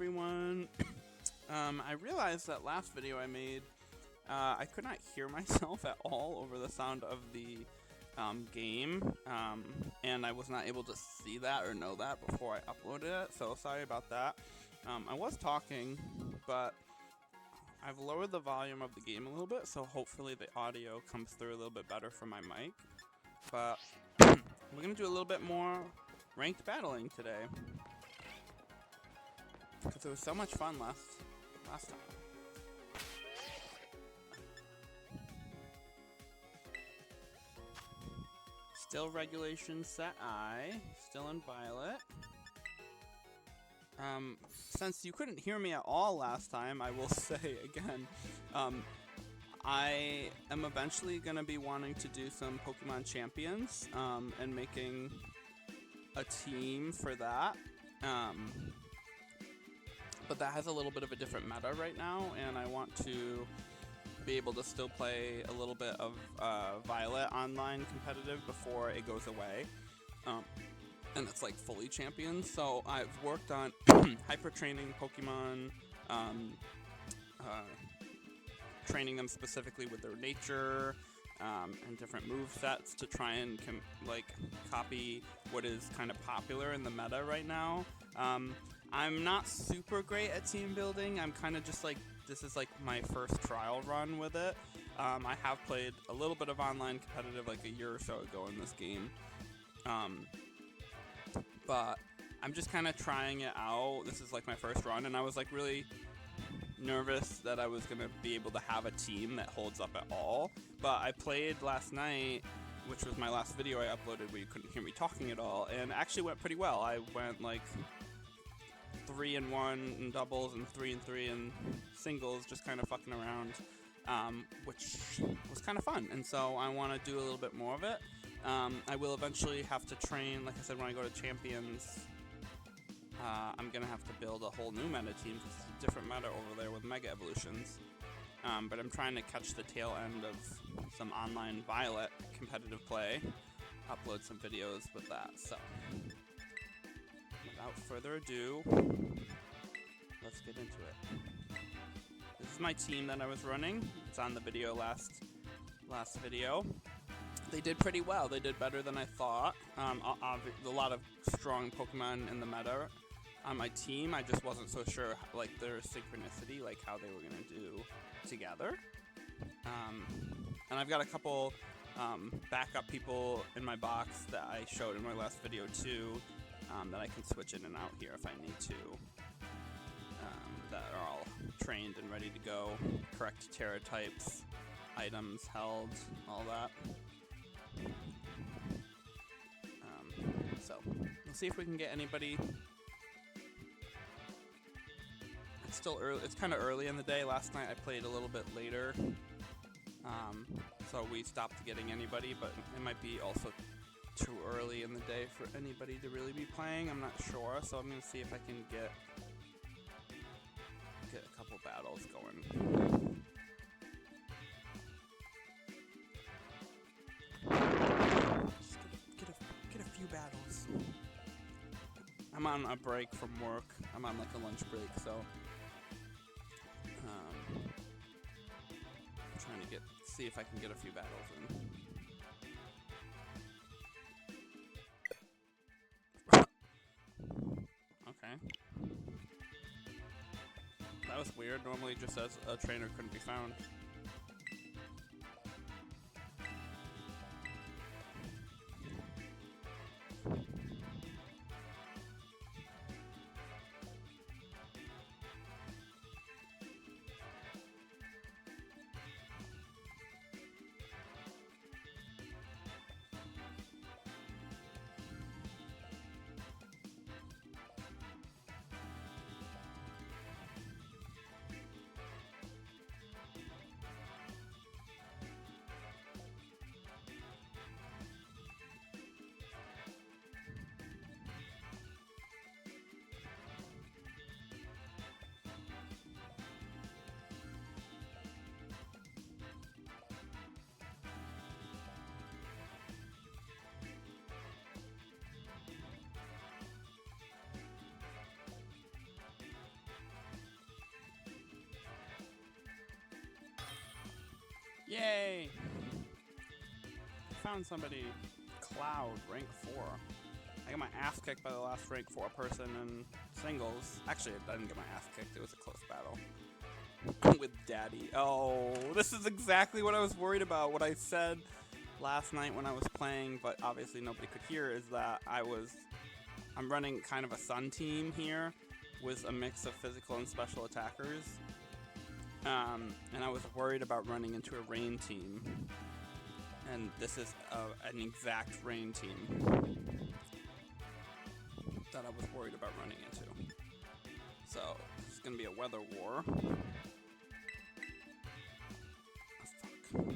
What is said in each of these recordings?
everyone. I realized that last video I made, I could not hear myself at all over the sound of the game, and I was not able to see that or know that before I uploaded it, so sorry about that. I was talking, but I've lowered the volume of the game a little bit, so hopefully the audio comes through a little bit better from my mic. But we're going to do a little bit more ranked battling today, because it was so much fun last time. Still regulation set I, still in violet. Since you couldn't hear me at all last time, I will say again, I am eventually going to be wanting to do some Pokemon Champions, and making a team for that. But that has a little bit of a different meta right now, and I want to be able to still play a little bit of Violet online competitive before it goes away. And it's like fully champions. So I've worked on hyper training Pokemon, training them specifically with their nature, and different move sets to try and copy what is kind of popular in the meta right now. I'm not super great at team building. I'm kind of just like, this is like my first trial run with it. I have played a little bit of online competitive like a year or so ago in this game. But I'm just kind of trying it out. This is like my first run, and I was like really nervous that I was going to be able to have a team that holds up at all. But I played last night, which was my last video I uploaded where you couldn't hear me talking at all, and it actually went pretty well. I went like 3-1 in doubles and 3-3 in singles, just kind of fucking around, which was kind of fun. And so I want to do a little bit more of it. I will eventually have to train, like I said, when I go to Champions, I'm going to have to build a whole new meta team because it's a different meta over there with Mega Evolutions. But I'm trying to catch the tail end of some online Violet competitive play, upload some videos with that. So without further ado, let's get into it. This is my team that I was running. It's on the video last video. They did pretty well. They did better than I thought. A lot of strong Pokemon in the meta on my team. I just wasn't so sure like their synchronicity, like how they were gonna do together. And I've got a couple backup people in my box that I showed in my last video too, that I can switch in and out here if I need to. That are all trained and ready to go. Correct Terra types, items held, all that. So we'll see if we can get anybody. It's still early. It's kind of early in the day. Last night I played a little bit later, so we stopped getting anybody. But it might be also too early in the day for anybody to really be playing. I'm not sure, so I'm gonna see if I can get a couple battles going. Get a few battles. I'm on a break from work. I'm on like a lunch break, so I'm trying to see if I can get a few battles in. Okay. That was weird. Normally it just says a trainer couldn't be found. Yay! Found somebody. Cloud, rank 4. I got my ass kicked by the last rank 4 person in singles. Actually, I didn't get my ass kicked. It was a close battle. With Daddy. Oh, this is exactly what I was worried about. What I said last night when I was playing, but obviously nobody could hear, is that I'm running kind of a Sun team here with a mix of physical and special attackers. And I was worried about running into a rain team. And this is an exact rain team that I was worried about running into. So, it's going to be a weather war. Oh, fuck.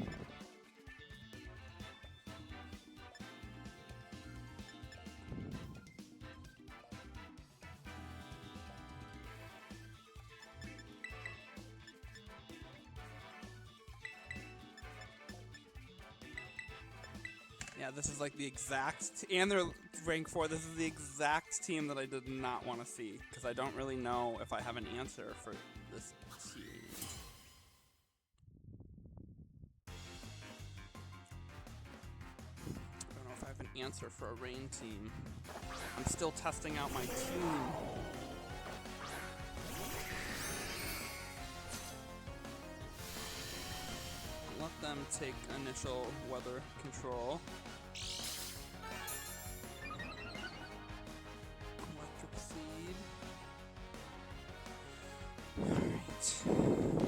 Yeah, this is like the exact, and they're rank 4, this is the exact team that I did not want to see, because I don't really know if I have an answer for this team. I don't know if I have an answer for a rain team. I'm still testing out my team. Let them take initial weather control. Electric seed. Alright.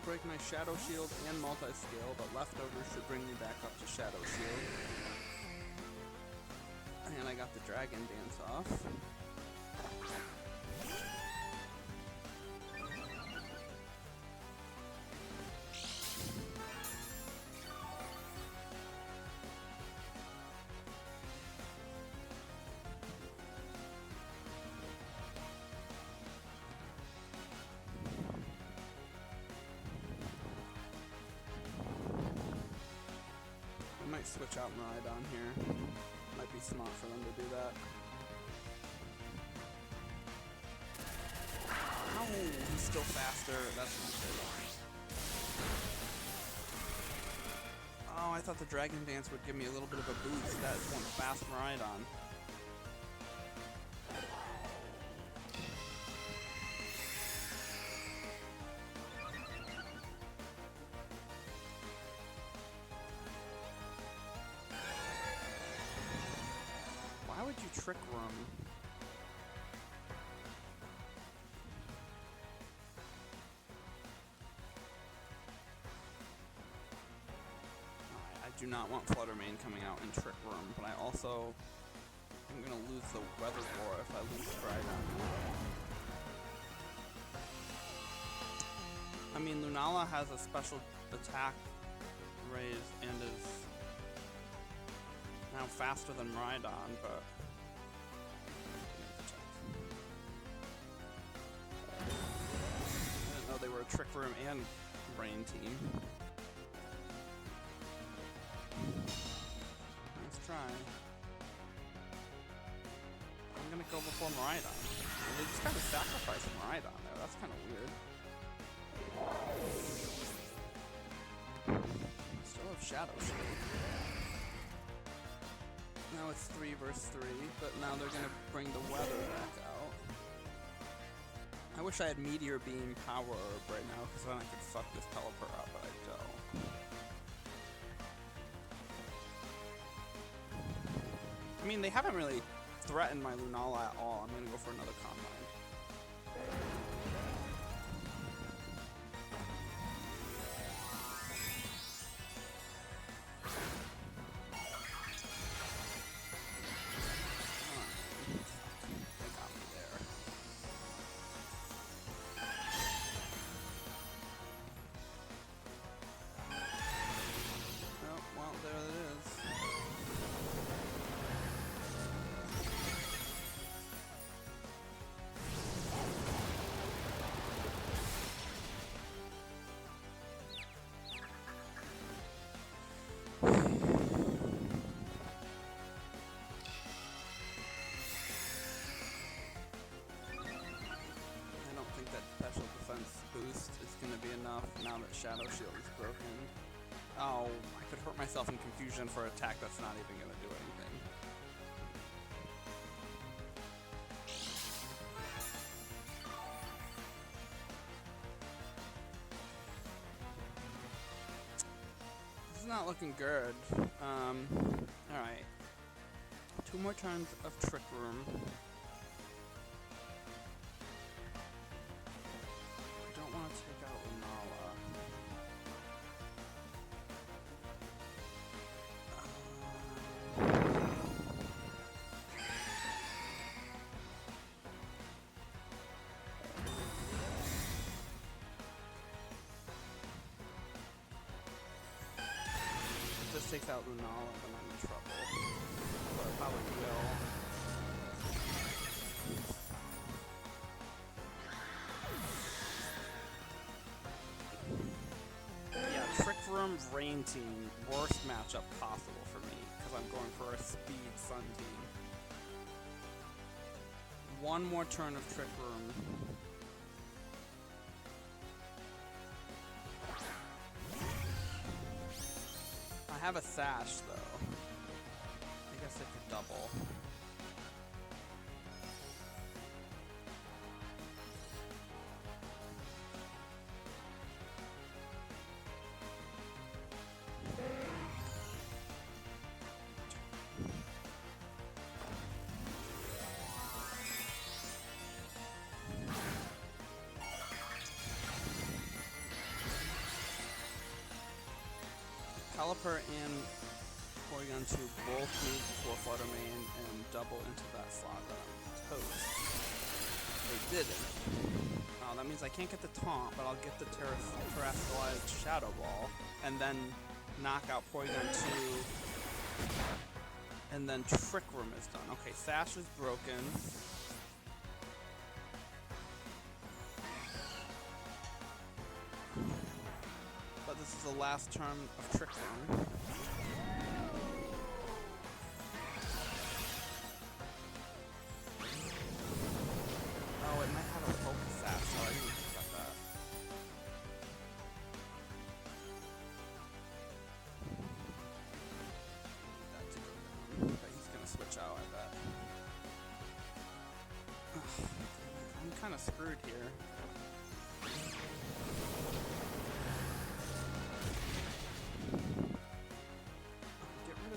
Break my Shadow Shield and multi-scale, but leftovers should bring me back up to Shadow Shield. And I got the Dragon Dance off. Switch out Miraidon here. Might be smart for them to do that. Ow, he's still faster. That's not good. Oh, I thought the Dragon Dance would give me a little bit of a boost. That's one fast Miraidon. Trick Room. I do not want Flutter Mane coming out in Trick Room, but I also am going to lose the Weather War if I lose Dryden. I mean, Lunala has a special attack raise and is now faster than Miraidon, but they were a Trick Room and Rain team. Nice try. I'm gonna go before Miraidon. They just kind of sacrificed Miraidon there. That's kind of weird. Still have Shadow Shield. Now it's 3 versus 3, but now they're gonna bring the weather back out. I wish I had Meteor Beam Power Herb right now, because then I could fuck this Pelipper up, but I don't. I mean, they haven't really threatened my Lunala at all. I'm gonna go for another Combine. enough now that Shadow Shield is broken. Oh, I could hurt myself in confusion for an attack that's not even going to do anything. This is not looking good. Alright. 2 more turns of Trick Room. I don't want to take out Lunala. If this takes out Lunala, then I'm in trouble. But it probably will. Yeah, Trick Room Rain Team, worst matchup possible for me, because I'm going for a Speed Sun Team. 1 more turn of Trick Room. I have a Sash, though. I guess I could double. Pelipper and Porygon 2 both move before Flutter Mane and double into that slot that I'm toast. They didn't. Oh, that means I can't get the taunt, but I'll get the Terrestrialized Shadow Ball, and then knock out Porygon 2, and then Trick Room is done. Okay, Sash is broken. But this is the last turn of Trick Room. Oh, it might have a Focus Sash, so I didn't think about that. Need that to go down. But he's gonna switch out, I bet. Ugh, I'm kind of screwed here.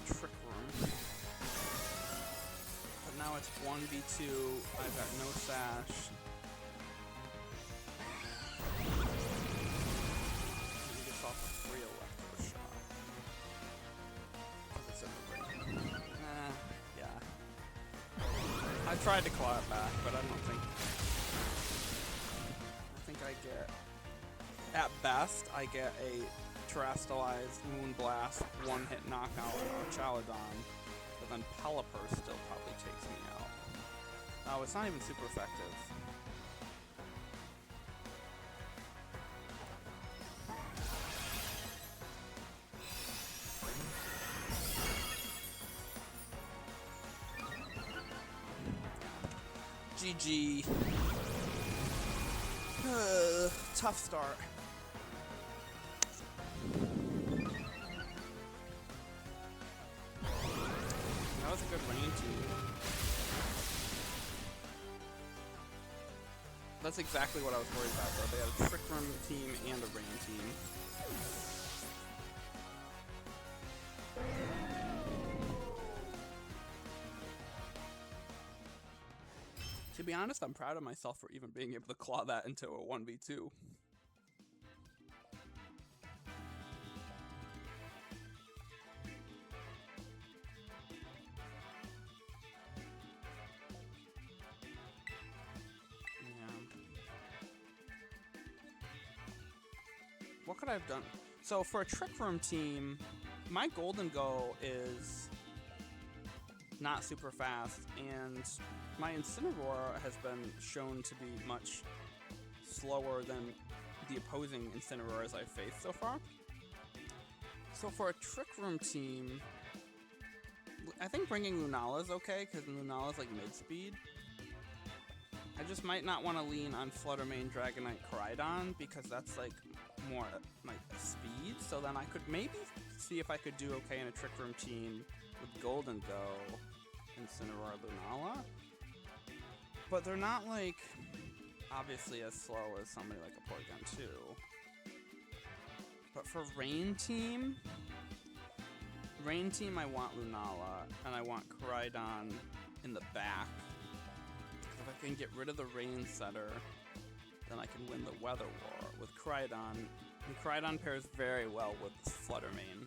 Trick Room. But now it's 1v2. I've got no Sash. He gets off a free Electro Shot. Because it's in the ring. Yeah. I tried to claw it back, but I don't think... I think I get... At best, I get a Terrestrialized Moonblast, 1-hit knockout on our Chaladon, but then Pelipper still probably takes me out. Oh, it's not even super effective. GG. Tough start. That was a good rain team. That's exactly what I was worried about, though. They had a Trick Room team and a rain team. To be honest, I'm proud of myself for even being able to claw that into a 1v2. What could I have done? So for a Trick Room team, my golden goal is not super fast, and my Incineroar has been shown to be much slower than the opposing Incineroars I've faced so far. So for a Trick Room team, I think bringing Lunala is okay, because Lunala is like mid-speed. I just might not want to lean on Flutter Mane, Dragonite, Koraidon, because that's like more like speed, so then I could maybe see if I could do okay in a Trick Room team with Golden Go and Incineroar Lunala. But they're not like obviously as slow as somebody like a Porygon 2. But for Rain Team I want Lunala, and I want Koraidon in the back. If I can get rid of the Rain Setter, then I can win the Weather War with Koraidon. And Koraidon pairs very well with Flutter Mane.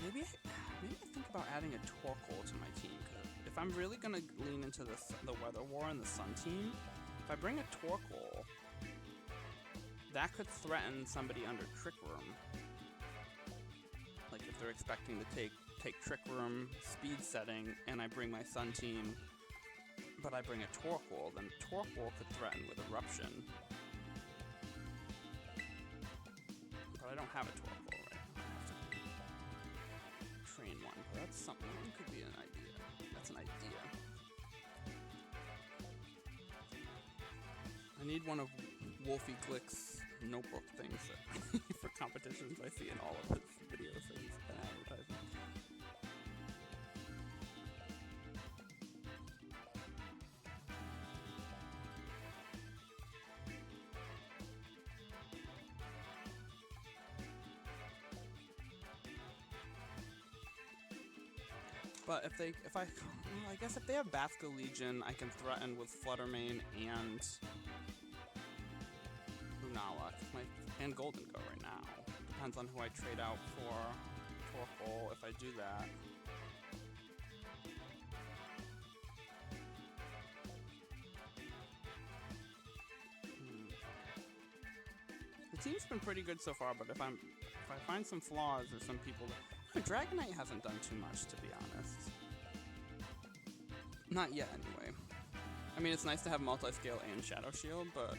Maybe I think about adding a Torkoal to my team, because if I'm really going to lean into the Weather War and the Sun team, if I bring a Torkoal, that could threaten somebody under Trick Room. Like if they're expecting to take Trick Room, speed setting, and I bring my Sun team, but I bring a Torkoal, then Torkoal could threaten with Eruption. But I don't have a Torkoal right now. I have to train one, but that's something that could be an idea. That's an idea. I need one of Wolfie Glick's notebook things that for competitions I see in all of his videos that he's been advertising. But I guess if they have Basco Legion, I can threaten with Flutter Mane and Lunala, and Golden Go right now. Depends on who I trade out for Torkoal if I do that. The team's been pretty good so far, but if I find some flaws or some people Dragonite hasn't done too much, to be honest. Not yet, anyway. I mean, it's nice to have Multiscale and Shadow Shield, but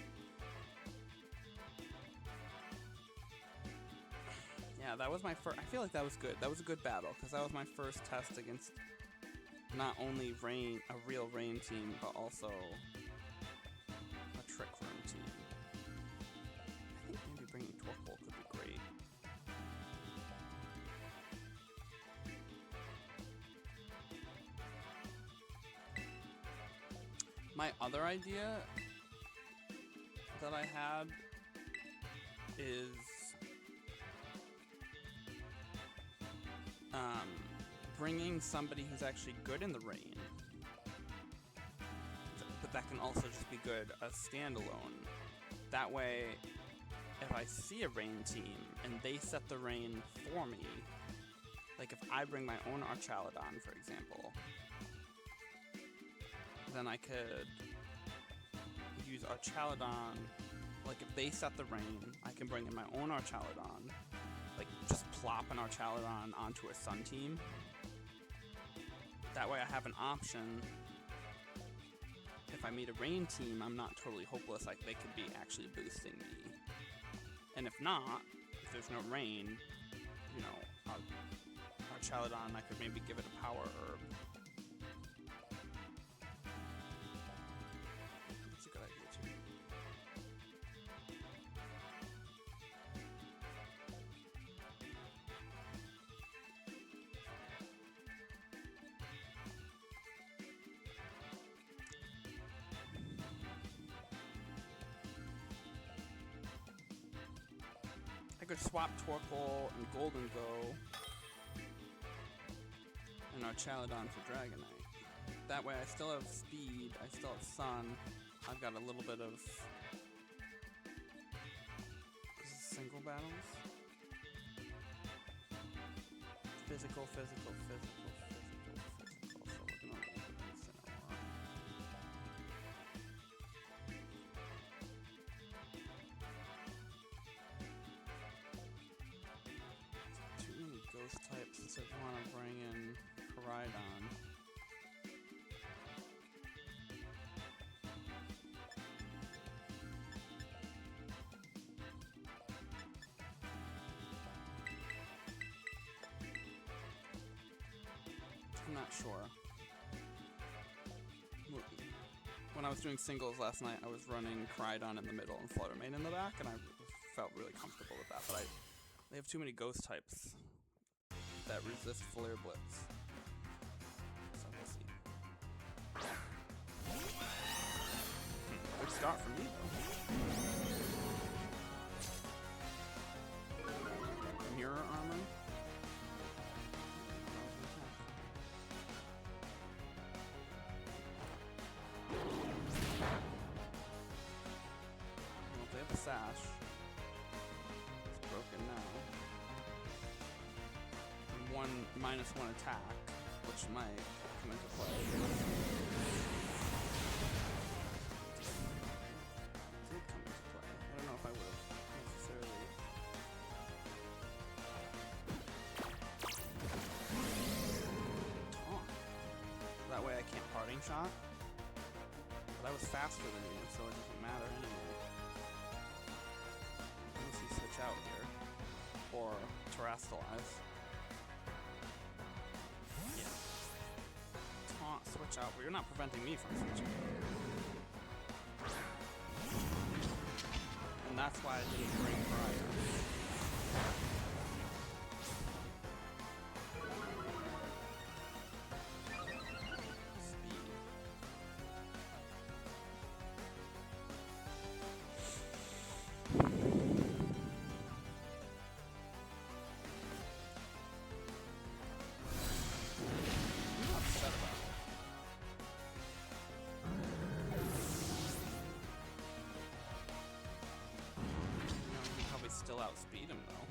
yeah, that was my first. I feel like that was good. That was a good battle, because that was my first test against not only a real Rain team, but also a Trick Room team. I think maybe bringing Torkoal could be great. My other idea that I had is bringing somebody who's actually good in the Rain, but that can also just be good as standalone. That way, if I see a Rain team and they set the Rain for me, like if I bring my own Archaladon, for example, then I could use Archaladon, like if they set the Rain, I can bring in my own Archaladon, like just plop an Archaladon onto a Sun team. That way I have an option. If I meet a Rain team, I'm not totally hopeless, like they could be actually boosting me. And if not, if there's no Rain, you know, Archaladon, I could maybe give it a Power Herb. I could swap Torkoal and Golden Go and Archaladon for Dragonite. That way I still have speed, I still have Sun, I've got a little bit of single battles. Physical. So we're gonna look at Incineroar. Too many ghost types to want to bring in Koraidon. I'm not sure. when I was doing singles last night, I was running Crydon in the middle and Fluttermane in the back, and I felt really comfortable with that. But they have too many ghost types that resist Flare Blitz. So we'll see. Good start for me, though. Mirror armor. Well, they have a sash. It's broken now. And -1 attack, which might come into play. Did come into play. I don't know if I would have necessarily. Taunt. That way I can't parting shot. But I was faster than you, so it doesn't matter anyway. Unless you switch out here. Or terrestrialize. Yeah. Taunt, switch out, but you're not preventing me from switching. And that's why I didn't bring prior. Speed. I'm not upset about it. You can probably still outspeed him though.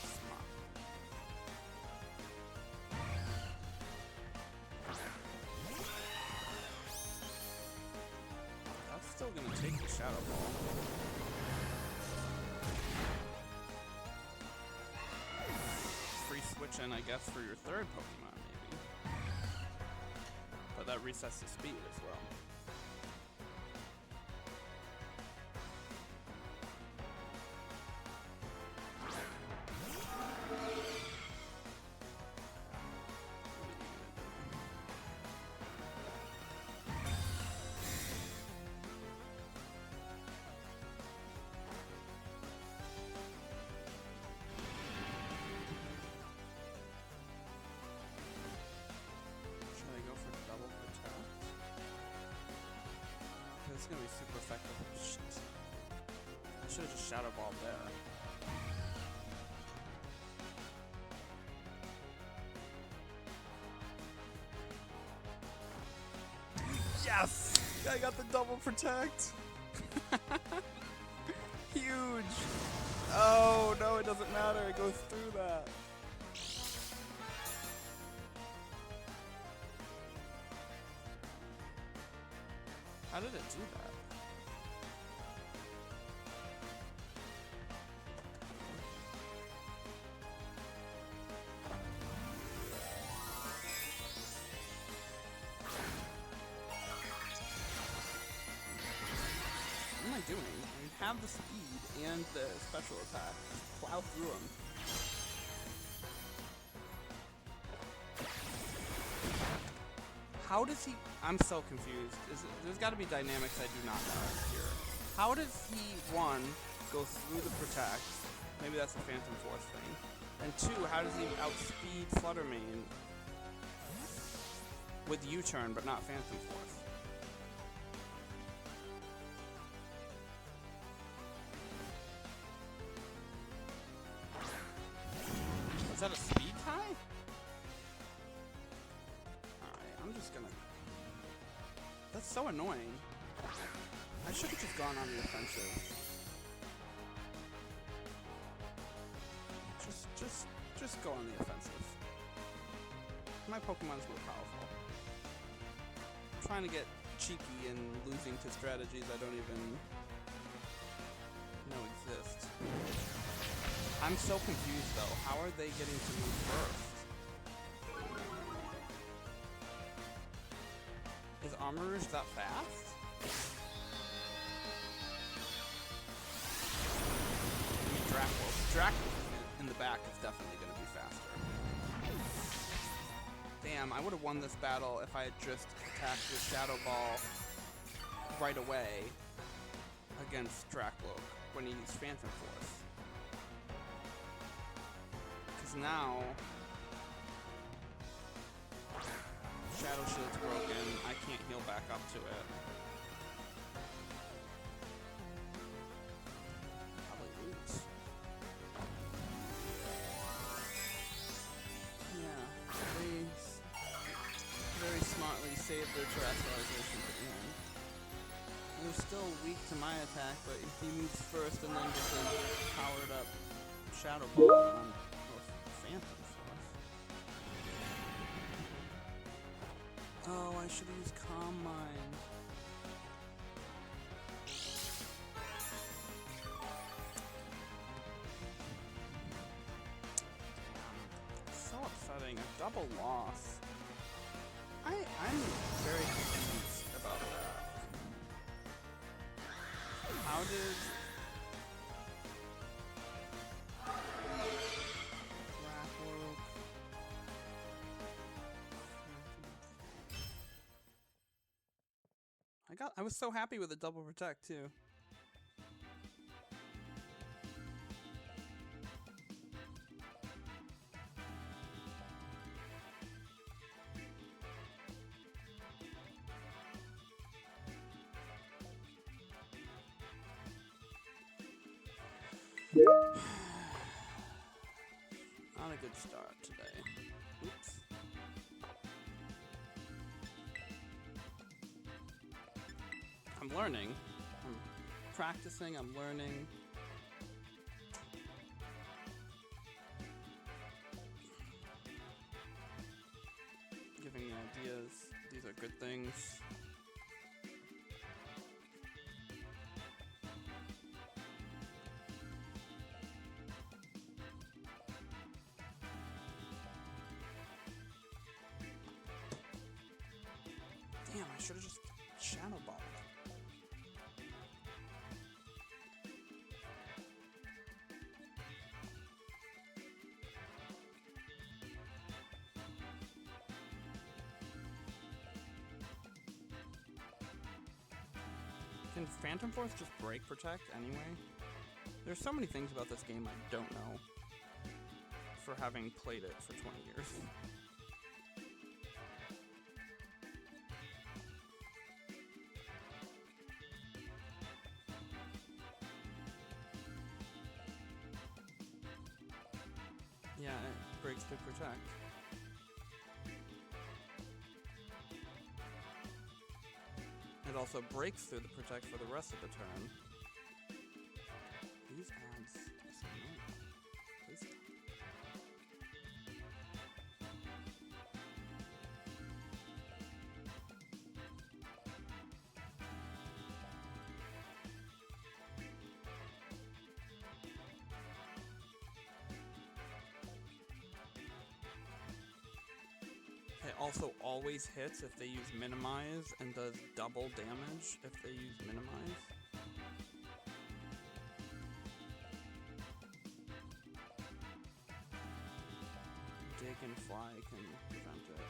Smart. That's still gonna take the Shadow Ball. Free switch in, I guess, for your third Pokemon, maybe. But that resets the speed as well. Should I go for double protect? This is gonna be super effective. Shit. I should have just Shadow Balled there. Yes! I got the double protect! Huge! Oh, no, it doesn't matter. It goes through that. How did it do that? What am I doing? I have the speed and the special attack. Plow through them. How does he... I'm so confused. There's got to be dynamics I do not know here. How does he, one, go through the protect? Maybe that's a Phantom Force thing. And two, how does he outspeed Fluttermane with U-turn but not Phantom Force? Is that a speed tie? Alright, I'm just gonna... That's so annoying. I should have just gone on the offensive. Just go on the offensive. My Pokemon's more powerful. I'm trying to get cheeky and losing to strategies I don't even know exist. I'm so confused though. How are they getting to move first? Armor's that fast? I mean, Dracula in the back is definitely going to be faster. Damn, I would have won this battle if I had just attacked with Shadow Ball right away against Dracula when he used Phantom Force. Because now Shadow Shield's broken, I can't heal back up to it. Probably lose. Yeah, they very smartly saved their terrestrialization at the end. He was still weak to my attack, but if he moves first and then gets a powered up Shadow Ball on Phantom Force. Oh, I should have used Calm Mind. So upsetting. A double loss. I'm very confused about that. How did I was so happy with the double protect too. Not a good start today. Oops. I'm learning. I'm practicing, I'm learning. Giving me ideas. These are good things. Damn, I should have just Shadow Balled. Can Phantom Force just break protect anyway? There's so many things about this game I don't know for having played it for 20 years. Yeah, it breaks through protect. It also breaks through the protect for the rest of the turn. These ads are so annoying. Please stop. It also always hits if they use minimize and does double damage if they use minimize. Dig and fly can prevent it.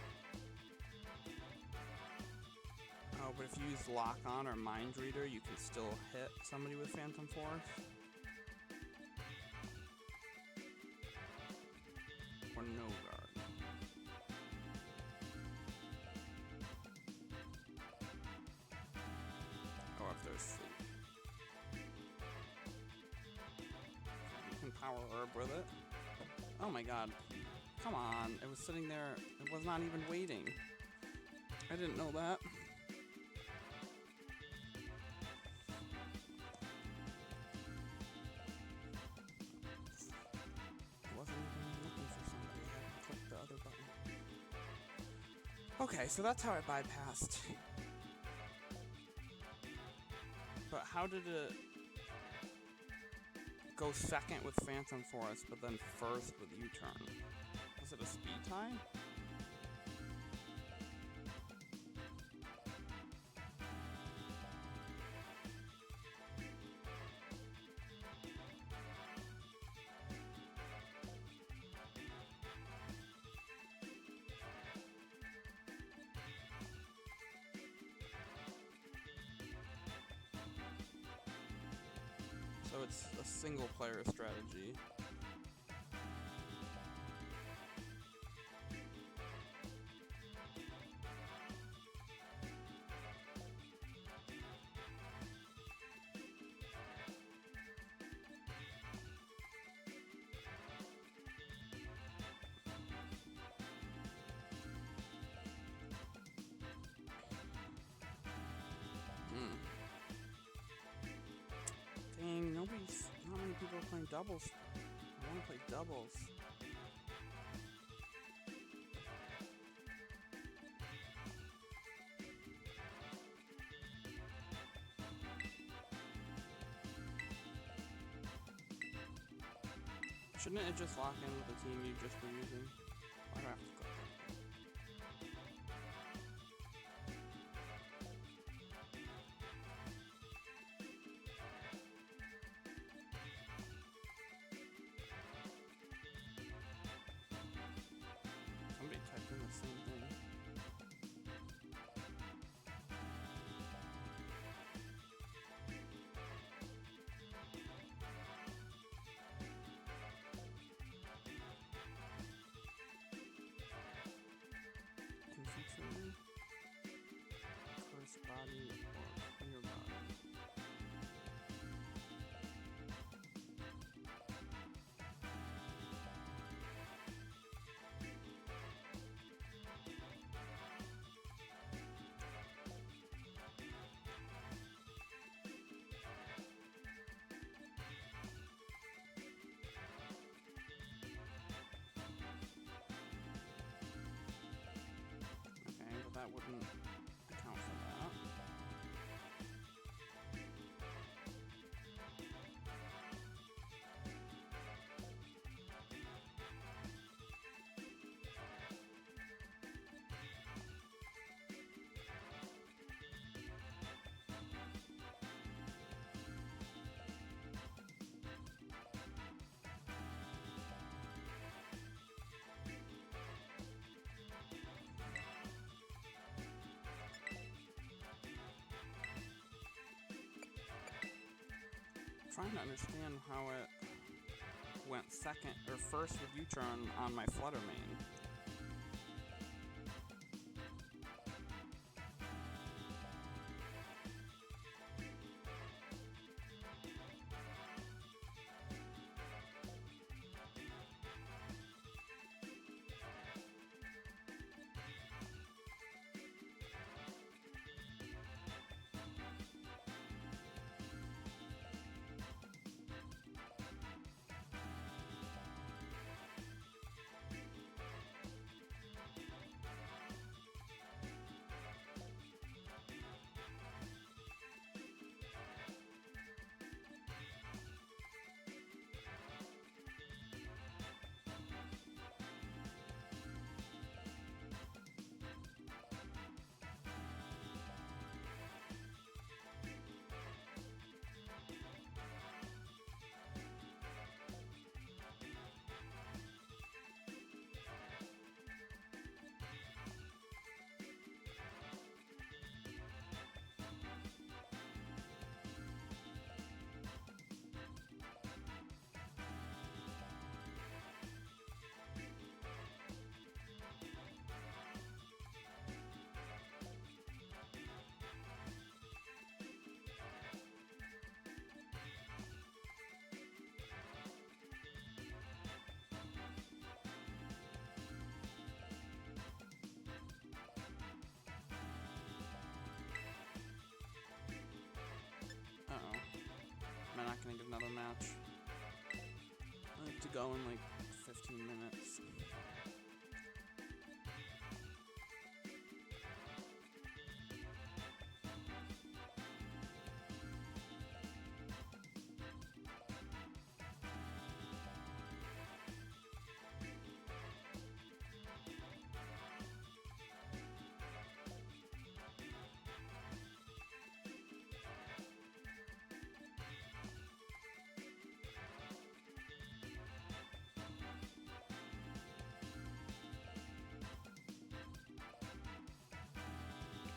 Oh, but if you use lock on or mind reader, you can still hit somebody with Phantom Force. Or no guard. Or if there's sleep. You can power herb with it. Oh my god. Come on. It was sitting there. It was not even waiting. I didn't know that. I wasn't even looking for somebody. I had to click the other button. Okay, so that's how I bypassed. But how did it go second with Phantom Force, but then first with U-turn? Was it a speed tie? it's a single player strategy. Dang, not many people are playing doubles. I want to play doubles. Shouldn't it just lock in with the team you just were using? Why do I have to click that? Somebody typed in the same thing. Infantry, curse body, or clear body. Okay, but that wouldn't account for that. Trying to understand how it went second or first with U-turn on my Flutter main. Uh-oh. Am I not gonna get another match? I have to go in like 15 minutes.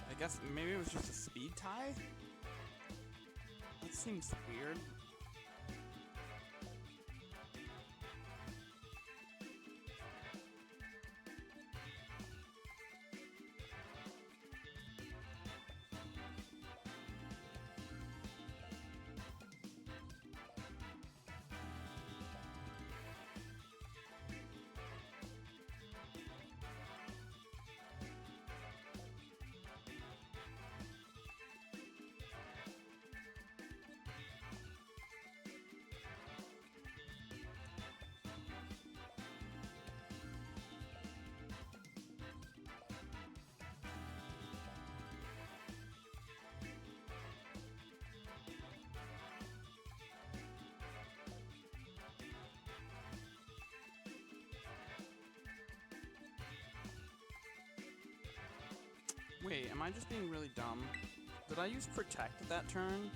I guess maybe it was just a speed tie? That seems weird. Wait, am I just being really dumb? Did I use Protect that turn?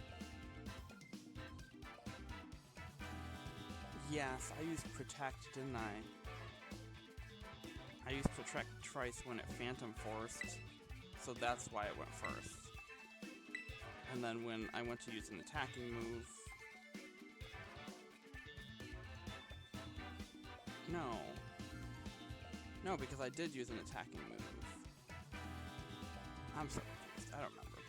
Yes, I used Protect, didn't I? I used Protect twice when it Phantom Forced, so that's why it went first. And then when I went to use an attacking move... No. No, because I did use an attacking move. I'm so confused. I don't remember.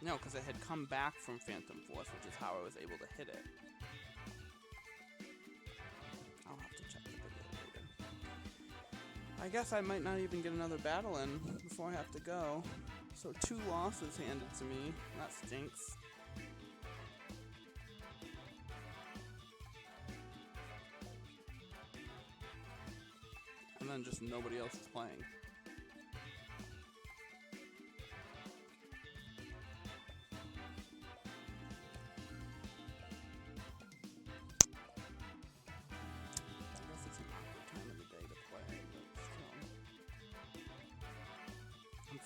No, because it had come back from Phantom Force, which is how I was able to hit it. I'll have to check the video later. I guess I might not even get another battle in before I have to go. So 2 losses handed to me. That stinks. And then just nobody else is playing.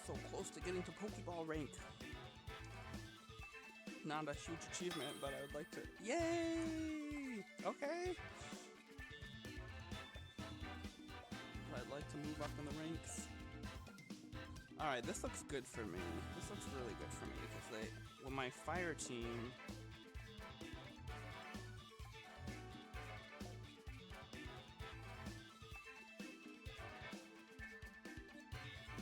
So close to getting to Pokeball rank. Not a huge achievement, but I would like to. Yay! Okay. But I'd like to move up in the ranks. Alright, this looks good for me. This looks really good for me because well, my fire team.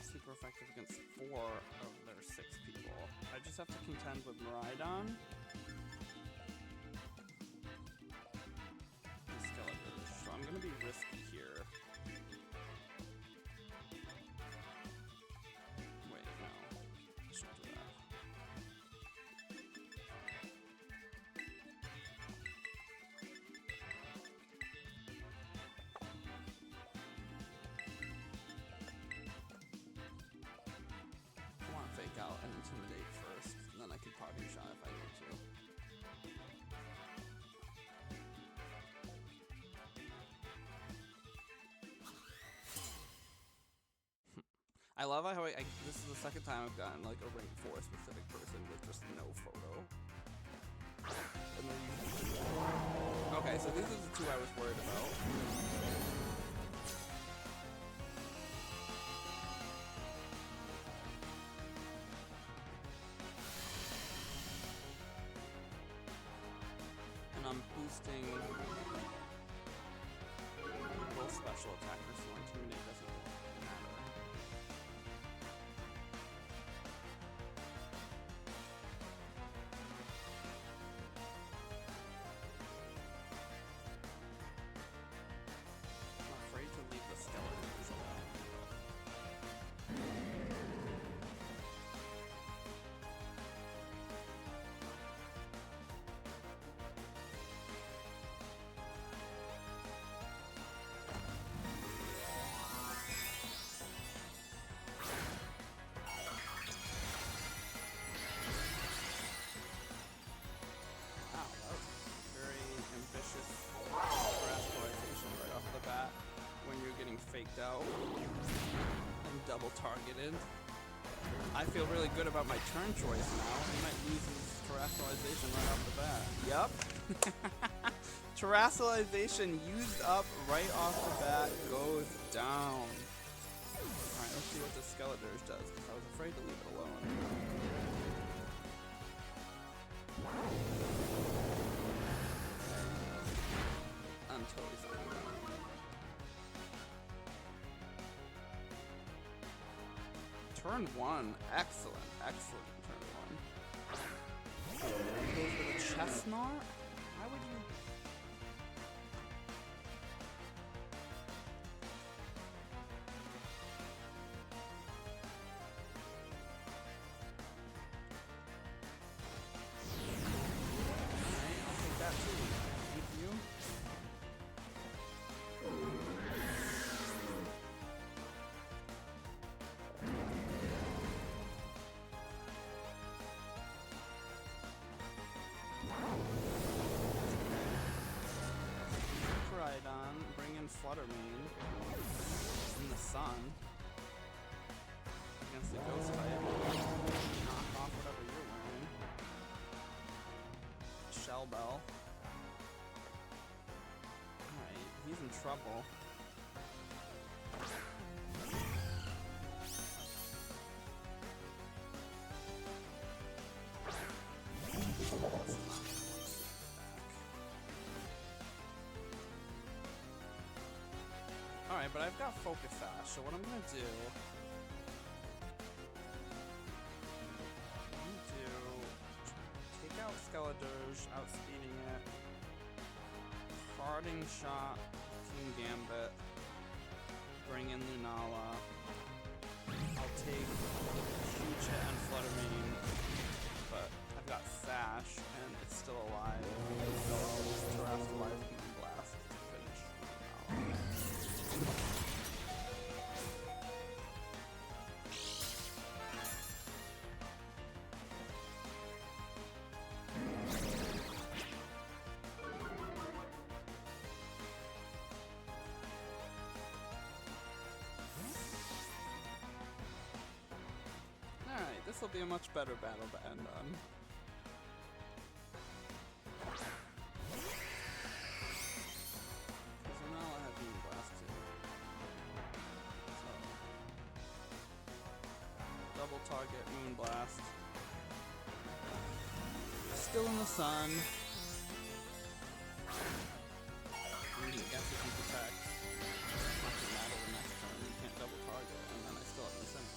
Super effective against 4 of their 6 people. I just have to contend with Miraidon. And Skeletors. So I'm gonna be risky here. Wait, no. I shouldn't do that. Fake out and intimidate first, and then I can party shot if I need to. I love how this is the second time I've gotten like a rank 4 specific person with just no photo. And then okay, so these are the 2 I was worried about. I'm boosting both special attackers, so intimidate doesn't matter. I'm afraid to leave the skeletons alone. Faked out and double targeted. I feel really good about my turn choice now. He might lose his terrestrialization right off the bat. Yep. Terrestrialization used up right off the bat goes down. Alright, let's see what the Skeletors does, because I was afraid to leave it alone. I'm totally fine with that. Turn 1, excellent, excellent turn 1. Goes with a Chestnut? Why would you? Alright, I'll take that too. Thank you. Fluttermane in the sun against the ghost type. Knock off whatever you're wearing. Shell Bell. Alright, he's in trouble. Alright, but I've got Focus Sash, so what I'm gonna do... take out Skeledirge, outspeeding it. Parting Shot, King Gambit. Bring in Lunala. I'll take Huge Hit and Fluttermane, but I've got Sash, and it's still alive. So I'll just Terrestrialize Moonblast to finish Lunala. Alright, this will be a much better battle to end on. So now I have Moonblast too. So, double target Moonblast. Still in the sun. I guess if you protect, it's not gonna matter the next turn. You can't double target, and then I still have this anyway.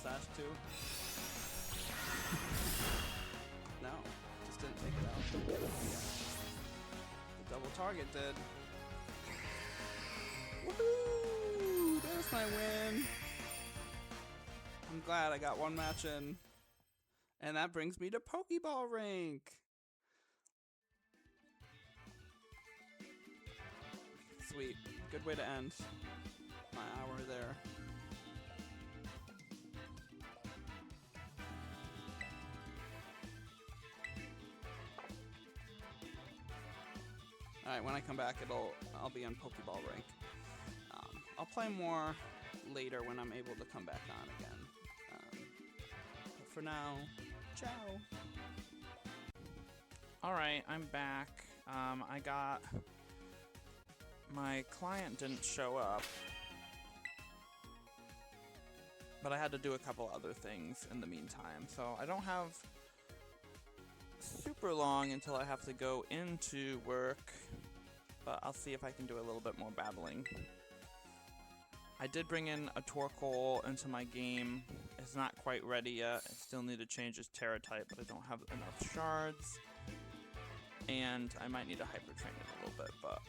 Sash too? No, just didn't take it out. Yeah. The double target did. Woohoo! There's my win! I'm glad I got one match in. And that brings me to Pokeball rank! Sweet. Good way to end my hour there. Alright, when I come back, I'll be on Pokeball rank. I'll play more later when I'm able to come back on again. But for now, ciao! Alright, I'm back. My client didn't show up, but I had to do a couple other things in the meantime, so I don't have super long until I have to go into work, but I'll see if I can do a little bit more battling. I did bring in a Torkoal into my game. It's not quite ready yet. I still need to change his Terra type, but I don't have enough shards. And I might need to Hyper Train it a little bit, but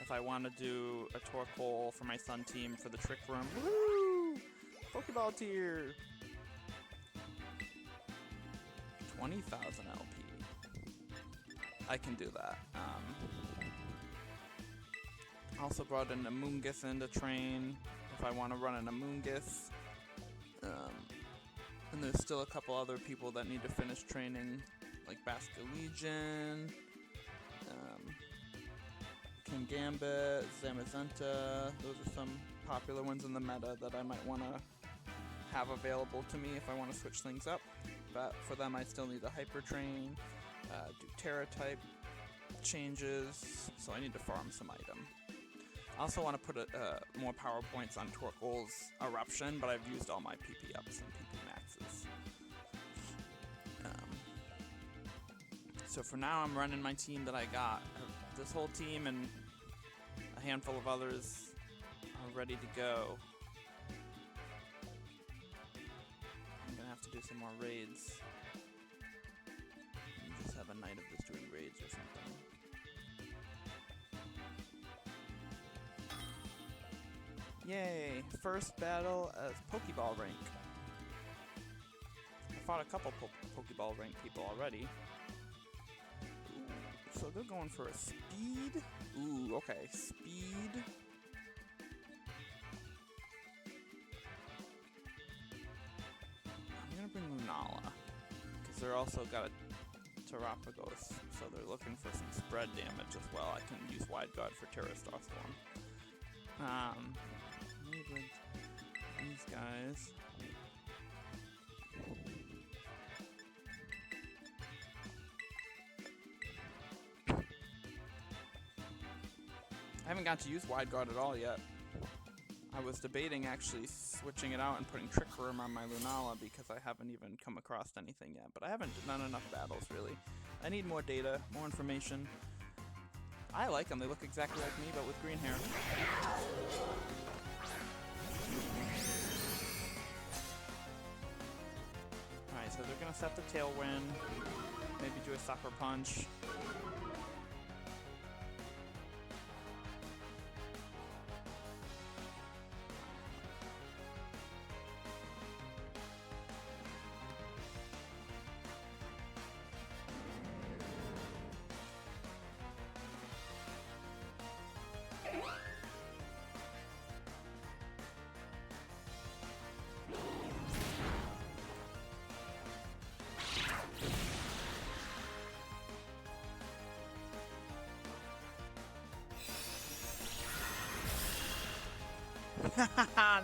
if I want to do a Torkoal for my Sun team for the Trick Room, woo! Pokeball tier! 20,000 LP. I can do that. Also brought in a Moongus in to train if I want to run in a Moongus. And there's still a couple other people that need to finish training, like Basculegion, King Gambit, Zamazenta. Those are some popular ones in the meta that I might want to have available to me if I want to switch things up. But for them, I still need to Hyper Train, do Terra type changes, so I need to farm some item. I also want to put more power points on Torkoal's Eruption, but I've used all my PP ups and PP maxes. So for now, I'm running my team that I got. This whole team and a handful of others are ready to go. I'm gonna have to do some more raids. Just have a night of just doing raids or something. Yay! First battle as Pokeball rank. I fought a couple Pokeball rank people already. Ooh, so they're going for a speed? Ooh, okay. Speed. bring Lunala, because they're also got a Terapagos, so they're looking for some spread damage as well. I can use Wide Guard for Terrastar Storm. Need with these guys. I haven't got to use Wide Guard at all yet. I was debating actually switching it out and putting Trick Room on my Lunala because I haven't even come across anything yet. But I haven't done enough battles, really. I need more data, more information. I like them. They look exactly like me, but with green hair. Alright, so they're going to set the Tailwind. Maybe do a Sucker Punch.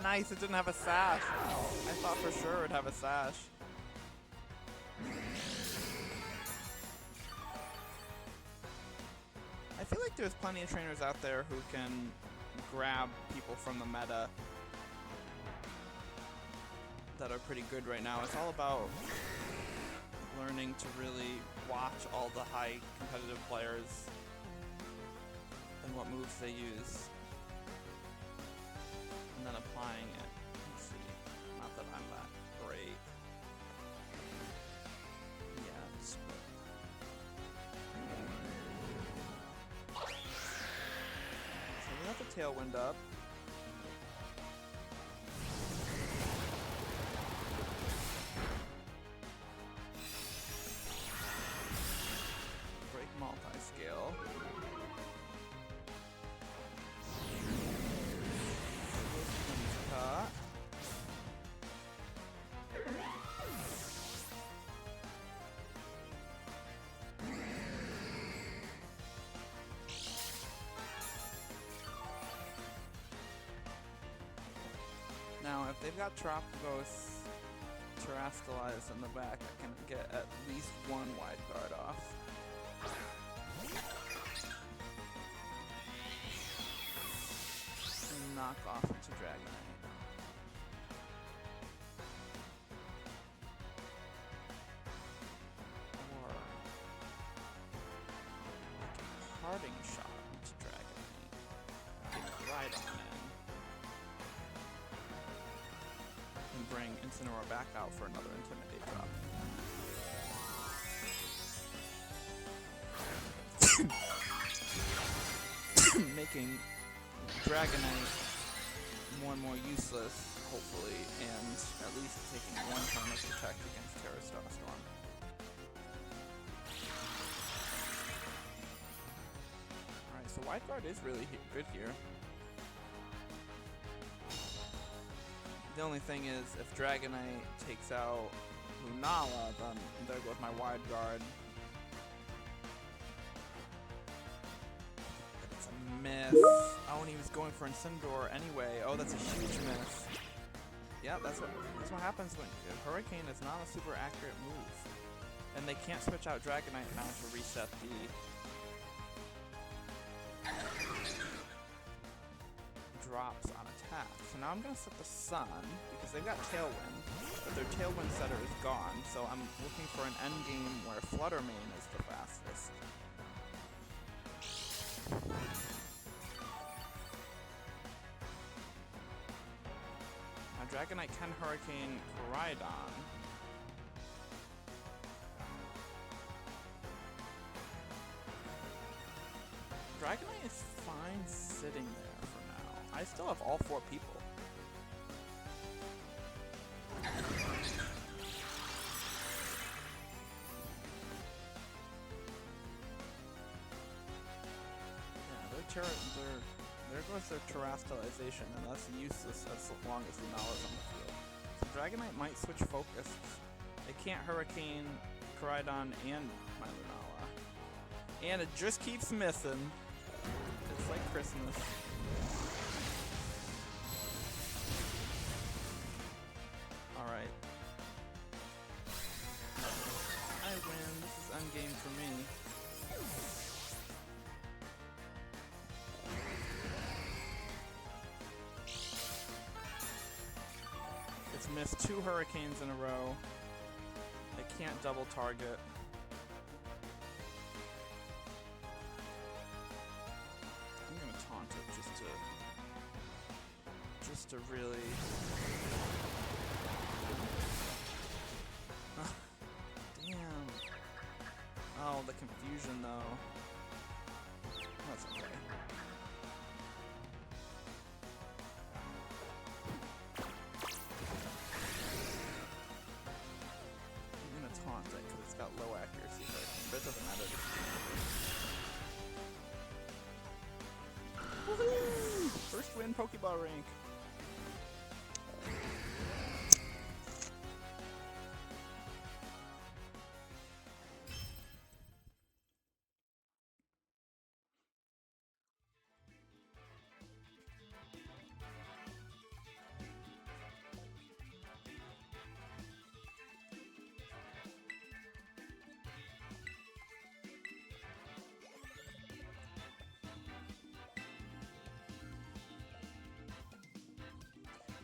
Nice, it didn't have a sash. I thought for sure it would have a sash. I feel like there's plenty of trainers out there who can grab people from the meta that are pretty good right now. It's all about learning to really watch all the high competitive players and what moves they use. And then applying it. Let's see. Not that I'm that great. Yeah, it's so we got the Tailwind up. Break multi-scale. Now, if they've got Terapagos Terastallized in the back, I can get at least one Wide Guard off. And knock off into Dragonite. Or like a parting shot into Dragonite. Get right on in. And bring Incineroar back out for another Intimidate drop. Making Dragonite more and more useless, hopefully, and at least taking one turn of Protect against Terrastar Storm. Alright, so Wide Guard is really good here. The only thing is, if Dragonite takes out Lunala, then there goes my Wide Guard. It's a miss. Oh, and he was going for Incineroar anyway. Oh, that's a huge miss. Yeah, that's what happens when Hurricane is not a super accurate move. And they can't switch out Dragonite now to reset the drops on attack. So now I'm going to set the Sun, because they've got Tailwind, but their Tailwind setter is gone, so I'm looking for an endgame where Flutter Mane is the fastest. Now Dragonite can Hurricane Koraidon. Dragonite is fine sitting there for now. I still have all 4 people. Yeah, there goes their Terastallization, and that's useless as long as Lunala's on the field. So Dragonite might switch focus It can't Hurricane, Koraidon, and my Lunala. And it just keeps missing. It's like Christmas. Alright. I win. This is endgame for me. It's missed 2 Hurricanes in a row. I can't double target. I'm gonna taunt it just to really. Damn. Oh, the confusion though. That's okay. I'm gonna taunt it because it's got low accuracy, but it doesn't matter. Woohoo! First win Pokeball rank.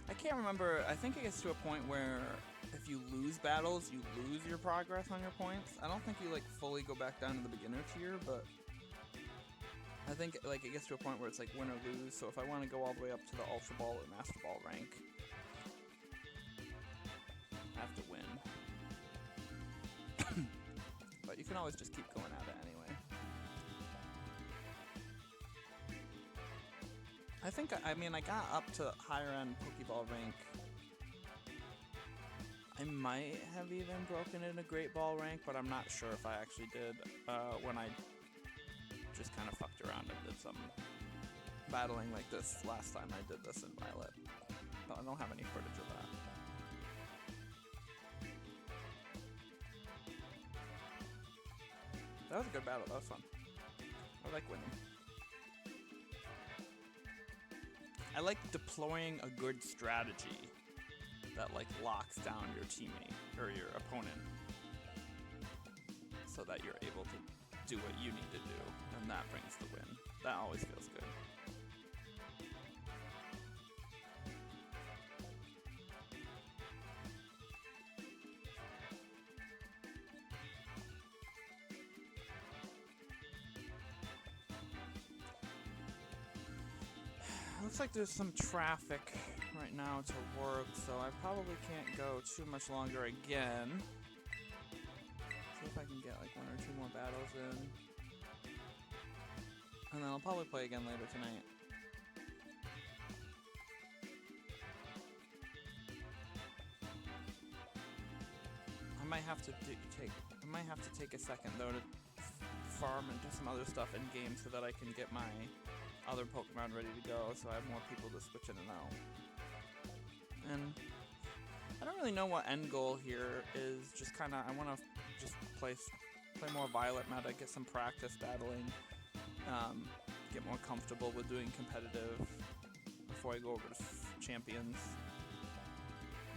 I can't remember. I think it gets to a point where if you lose battles, you lose your progress on your points. I don't think you like fully go back down to the beginner tier, but I think like it gets to a point where it's like win or lose. So if I want to go all the way up to the Ultra Ball or Master Ball rank, I have to win. But you can always just keep going at it anyway. I think, I mean, I got up to higher end Pokeball rank. I might have even broken in a Great Ball rank, but I'm not sure if I actually did when I just kind of fucked around and did some battling like this last time I did this in Violet. But I don't have any footage of that. That was a good battle, that was fun. I like winning. I like deploying a good strategy that like locks down your teammate or your opponent so that you're able to do what you need to do, and that brings the win. That always feels good. Looks like there's some traffic right now to work, so I probably can't go too much longer again. See if I can get like 1 or 2 more battles in. And then I'll probably play again later tonight. I might have to take a second though to farm and do some other stuff in game so that I can get my other Pokemon ready to go, so I have more people to switch in and out. And I don't really know what end goal here is. Just kind of, I want to just play more Violet meta, get some practice battling, get more comfortable with doing competitive before I go over to Champions.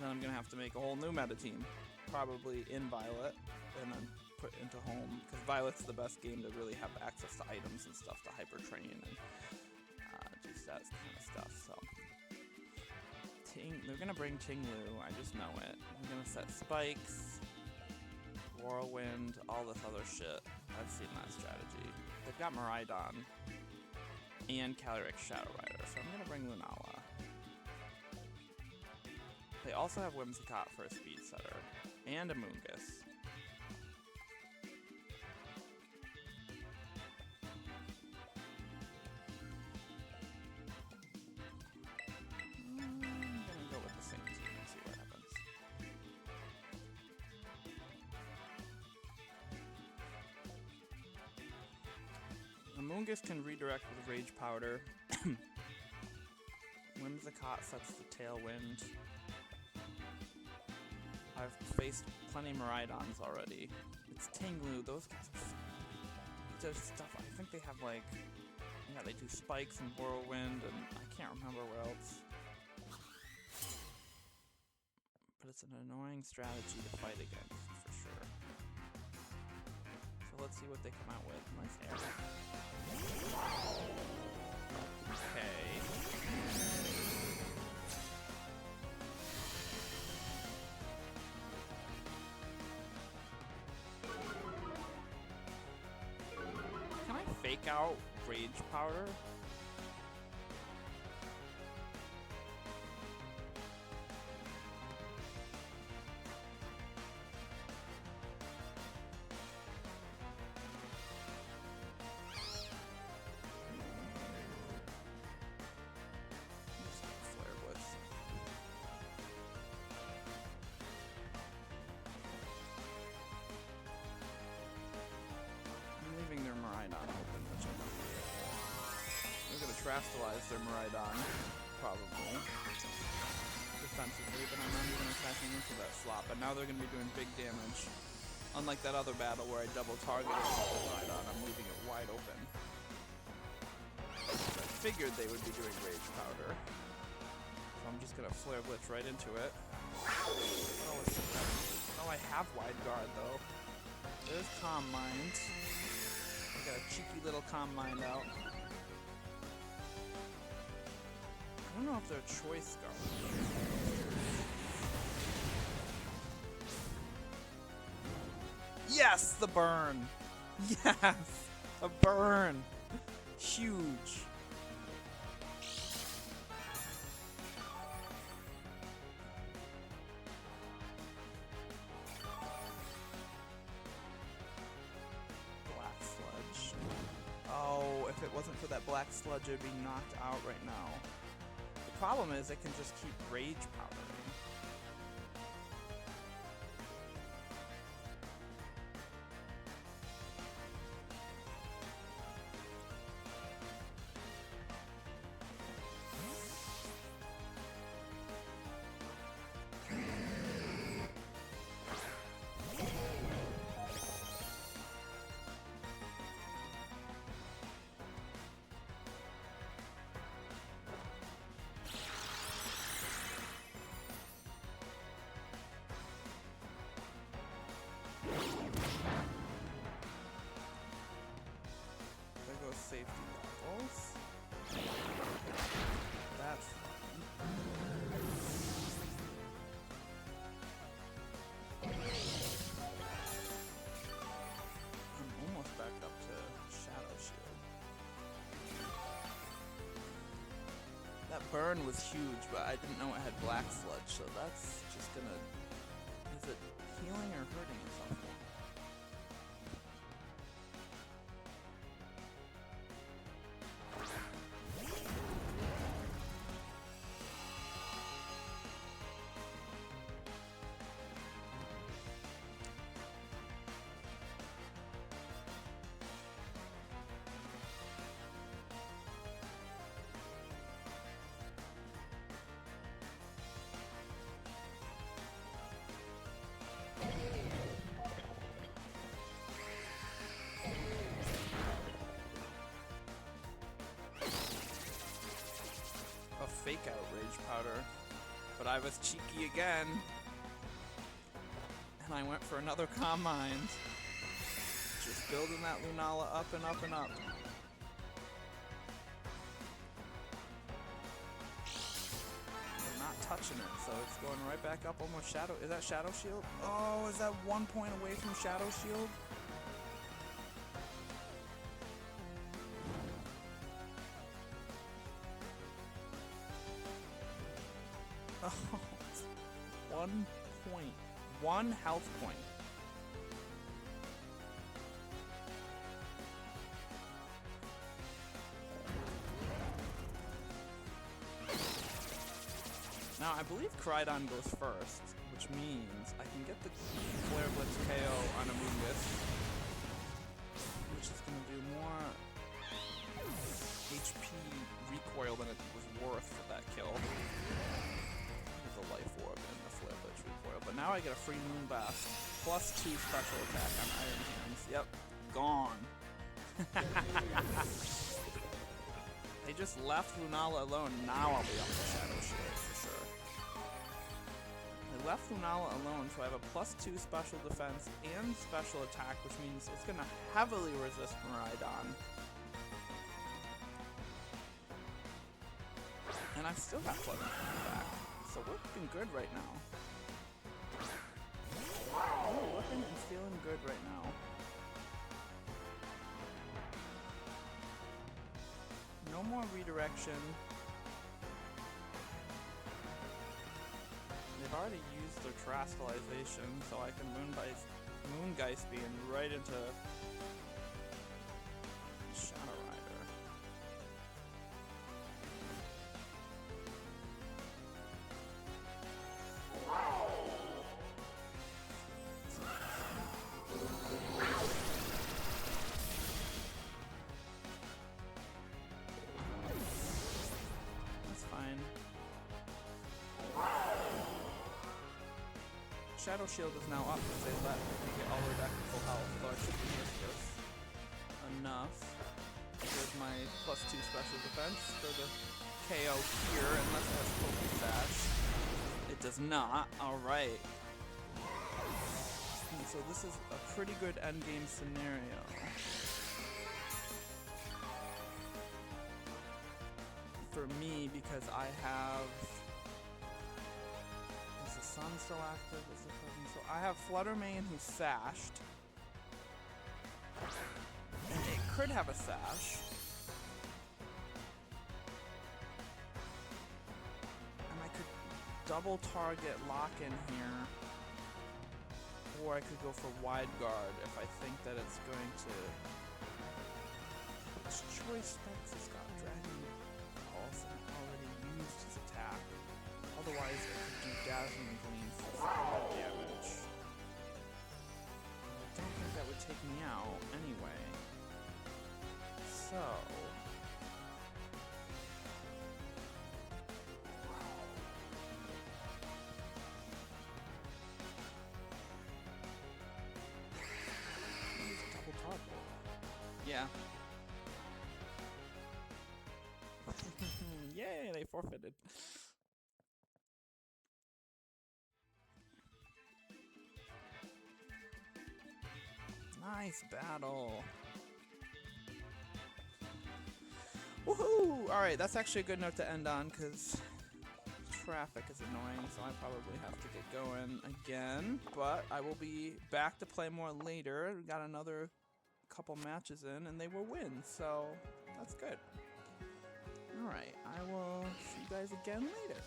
Then I'm gonna have to make a whole new meta team, probably in Violet, and then put into home, because Violet's the best game to really have access to items and stuff to hyper train and do that kind of stuff. So they're gonna bring Tinglu, I just know it. I'm gonna set spikes, Whirlwind, all this other shit. I've seen that strategy. They've got Miraidon and Calyrex Shadow Rider, so I'm gonna bring Lunala. They also have Whimsicott for a speed setter and a Moongus. Moongus can redirect with Rage Powder. Whimsicott sets the Tailwind. I I've faced plenty of Miraidons already. It's Tinglu, those guys are fun. There's stuff, I think they have like, yeah, they do spikes and whirlwind, and I can't remember what else. But it's an annoying strategy to fight against, for sure. So let's see what they come out with. Nice air. Okay. Can I fake out Rage Powder? Terastallize their Miraidon, probably, defensively, but I'm not even attacking into that slot. But now they're going to be doing big damage. Unlike that other battle where I double targeted the Miraidon, I'm leaving it wide open. I figured they would be doing Rage Powder. So I'm just going to Flare Blitz right into it. Oh, I have Wide Guard, though. There's Calm Mind. I got a cheeky little Calm Mind out. I don't know if they're choice guards. Yes, the burn. Yes, a burn. Huge. Black Sludge. Oh, if it wasn't for that Black Sludge, it'd be knocked out right now. The problem is it can just keep Rage Powdering. Safety levels. That's fun. I'm almost back up to Shadow Shield. That burn was huge, but I didn't know it had Black Sludge, so that's just gonna... Is it healing or hurting itself? Fake out Rage Powder, but I was cheeky again, and I went for another Calm Mind. Just building that Lunala up and up and up. I'm not touching it, so it's going right back up, almost Shadow. Is that Shadow Shield? Oh, is that 1 point away from Shadow Shield? Oh, 1 point. 1 health point. Now, I believe Crydon goes first, which means I can get the Flare Blitz KO on Amoonguss, which is going to do more HP recoil than it was worth for that kill. The Life Orb and the Flare Blitz recoil, but now probably get a free Moonblast. +2 special attack on Iron Hands. Yep, gone. They just left Lunala alone. Now I'll be on the Shadow Shield for sure. They left Lunala alone, so I have a +2 special defense and special attack, which means it's going to heavily resist Miraidon. And I've still got Flutter Mane back, so we're looking good right now. We're looking and feeling good right now. No more redirection. They've already used their Terastallization, so I can Moongeist Beam right into Shadow Rider. That's fine. Shadow Shield is now up because they let me get all the way back to full health, so I should be this enough with my +2 special defense for the KO here, unless it has Poké Sash. It does not. Alright. So this is a pretty good endgame scenario. For me, because I have... Is the sun still active? Is the present still... I have Flutter Mane who's sashed. And it could have a sash. And I could double target lock in here. Or I could go for wide guard if I think that it's going to... Its choice specs has got Dragon Pulse and already used his attack. Otherwise it could do Dazzling Gleam for 5 damage. I don't think that would take me out anyway. So... Yeah. Yay, they forfeited. Nice battle. Woohoo! Alright, that's actually a good note to end on, because traffic is annoying, so I probably have to get going again. But I will be back to play more later. We got another couple matches in, and they were wins, so that's good. Alright, I will see you guys again later.